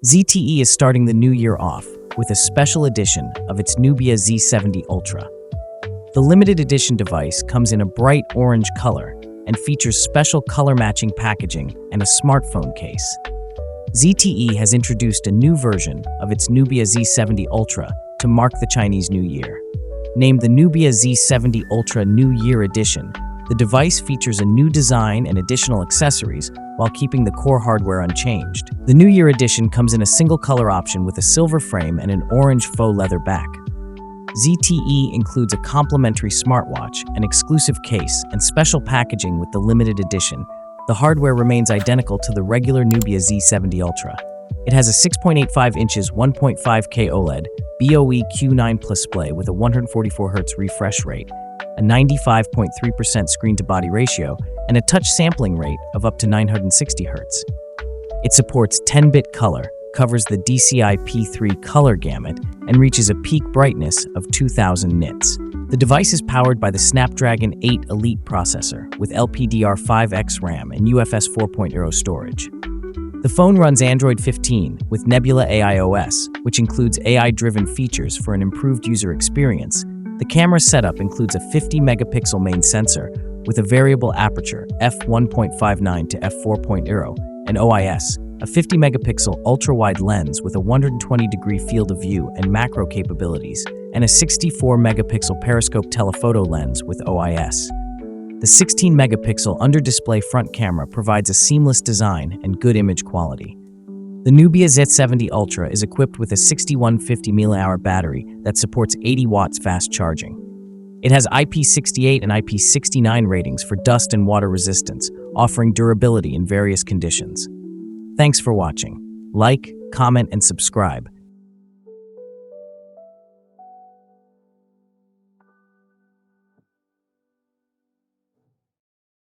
ZTE is starting the new year off with a special edition of its Nubia Z70 Ultra. The limited edition device comes in a bright orange color and features special color-matching packaging and a smartphone case. ZTE has introduced a new version of its Nubia Z70 Ultra to mark the Chinese New Year. Named the Nubia Z70 Ultra New Year Edition, the device features a new design and additional accessories while keeping the core hardware unchanged. The New Year Edition comes in a single color option with a silver frame and an orange faux leather back. ZTE includes a complimentary smartwatch, an exclusive case, and special packaging with the limited edition. The hardware remains identical to the regular Nubia Z70 Ultra. It has a 6.85 inches 1.5K OLED BOE Q9 Plus display with a 144Hz refresh rate, a 95.3% screen-to-body ratio, and a touch sampling rate of up to 960 Hz. It supports 10-bit color, covers the DCI P3 color gamut, and reaches a peak brightness of 2000 nits. The device is powered by the Snapdragon 8 Elite processor with LPDDR5X RAM and UFS 4.0 storage. The phone runs Android 15 with Nebula AI OS, which includes AI-driven features for an improved user experience. The camera setup includes a 50-megapixel main sensor with a variable aperture f1.59 to f4.0 and OIS, a 50-megapixel ultrawide lens with a 120-degree field of view and macro capabilities, and a 64-megapixel periscope telephoto lens with OIS. The 16-megapixel under-display front camera provides a seamless design and good image quality. The Nubia Z70 Ultra is equipped with a 6150 mAh battery that supports 80 watts fast charging. It has IP68 and IP69 ratings for dust and water resistance, offering durability in various conditions. Thanks for watching. Like, comment, and subscribe.